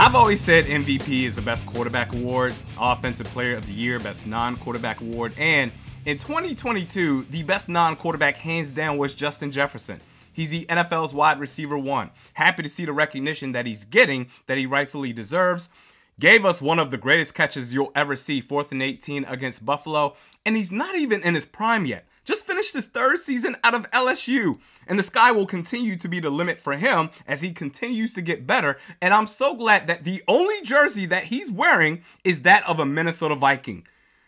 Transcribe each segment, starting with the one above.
I've always said MVP is the best quarterback award, Offensive Player of the Year, best non-quarterback award, and in 2022, the best non-quarterback hands down was Justin Jefferson. He's the NFL's wide receiver 1. Happy to see the recognition that he's getting that he rightfully deserves. Gave us one of the greatest catches you'll ever see, 4th and 18 against Buffalo, and he's not even in his prime yet. Just finished his 3rd season out of LSU, and the sky will continue to be the limit for him as he continues to get better, and I'm so glad that the only jersey that he's wearing is that of a Minnesota Viking.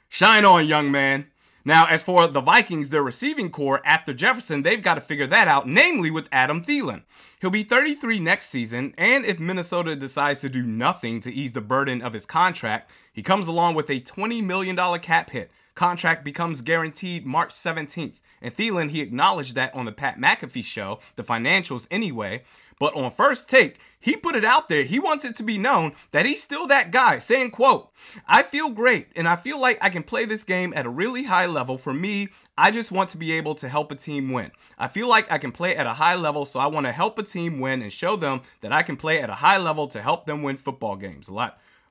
Shine on, young man. Now, as for the Vikings, their receiving core after Jefferson, they've got to figure that out, namely with Adam Thielen. He'll be 33 next season, and if Minnesota decides to do nothing to ease the burden of his contract, he comes along with a $20 million cap hit. Contract becomes guaranteed March 17th. And Thielen, he acknowledged that on the Pat McAfee show, the financials anyway. But on First Take, he put it out there. He wants it to be known that he's still that guy, saying, quote, "I feel great, and I feel like I can play this game at a really high level. For me, I just want to be able to help a team win. I feel like I can play at a high level, so I want to help a team win and show them that I can play at a high level to help them win football games." A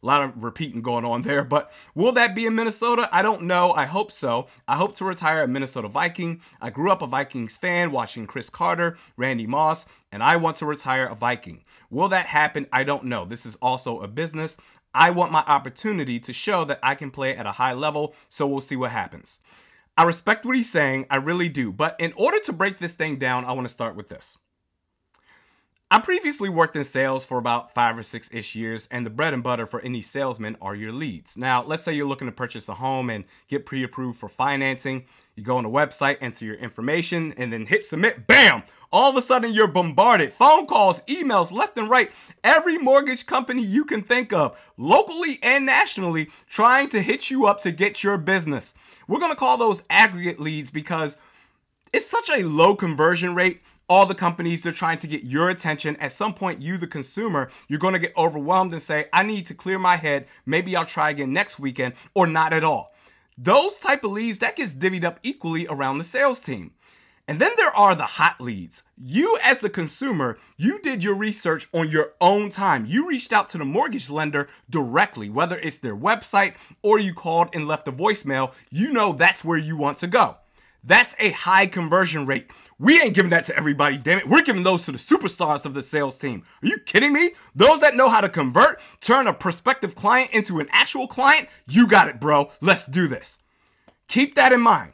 lot of repeating going on there, but will that be in Minnesota? I don't know. I hope so. I hope to retire a Minnesota Viking. I grew up a Vikings fan watching Chris Carter, Randy Moss, and I want to retire a Viking. Will that happen? I don't know. This is also a business. I want my opportunity to show that I can play at a high level, so we'll see what happens. I respect what he's saying. I really do. But in order to break this thing down, I want to start with this. I previously worked in sales for about 5 or 6-ish years, and the bread and butter for any salesman are your leads. Now, let's say you're looking to purchase a home and get pre-approved for financing. You go on the website, enter your information, and then hit submit. Bam! All of a sudden, you're bombarded. Phone calls, emails, left and right. Every mortgage company you can think of, locally and nationally, trying to hit you up to get your business. We're going to call those aggregate leads because it's such a low conversion rate. All the companies, they're trying to get your attention. At some point, you, the consumer, you're going to get overwhelmed and say, I need to clear my head. Maybe I'll try again next weekend or not at all. Those type of leads, that gets divvied up equally around the sales team. And then there are the hot leads. You as the consumer, you did your research on your own time. You reached out to the mortgage lender directly, whether it's their website or you called and left a voicemail. You know that's where you want to go. That's a high conversion rate. We ain't giving that to everybody, damn it. We're giving those to the superstars of the sales team. Are you kidding me? Those that know how to convert, turn a prospective client into an actual client, you got it, bro. Let's do this. Keep that in mind.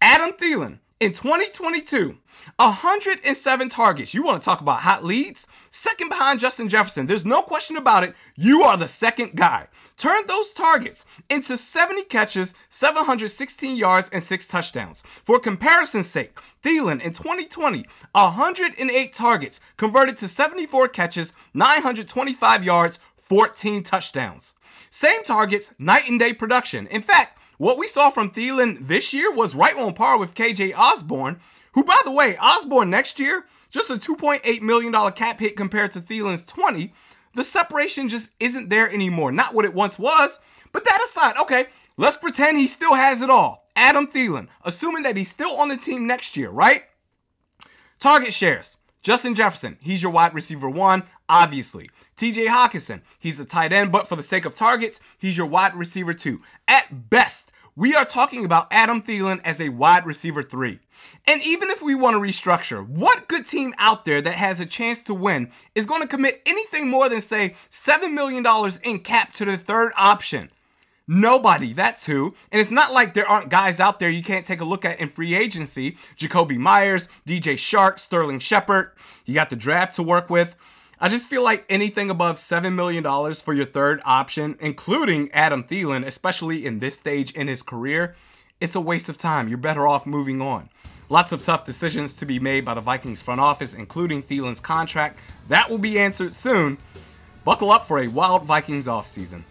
Adam Thielen, in 2022, 107 targets. You want to talk about hot leads? Second behind Justin Jefferson. There's no question about it. You are the second guy. Turn those targets into 70 catches, 716 yards, and 6 touchdowns. For comparison's sake, Thielen in 2020, 108 targets, converted to 74 catches, 925 yards, 14 touchdowns. Same targets, night and day production. In fact, what we saw from Thielen this year was right on par with KJ Osborne, who, by the way, Osborne next year, just a $2.8 million cap hit compared to Thielen's 20. The separation just isn't there anymore. Not what it once was. But that aside, okay, let's pretend he still has it all. Adam Thielen, assuming that he's still on the team next year, right? Target shares. Justin Jefferson, he's your wide receiver 1, obviously. TJ Hawkinson, he's a tight end, but for the sake of targets, he's your wide receiver 2. At best, we are talking about Adam Thielen as a wide receiver 3. And even if we want to restructure, what good team out there that has a chance to win is going to commit anything more than, say, $7 million in cap to the third option? Nobody, that's who. And it's not like there aren't guys out there you can't take a look at in free agency. Jacoby Myers, DJ Shark, Sterling Shepard. You got the draft to work with. I just feel like anything above $7 million for your third option, including Adam Thielen, especially in this stage in his career, it's a waste of time. You're better off moving on. Lots of tough decisions to be made by the Vikings front office, including Thielen's contract. That will be answered soon. Buckle up for a wild Vikings offseason.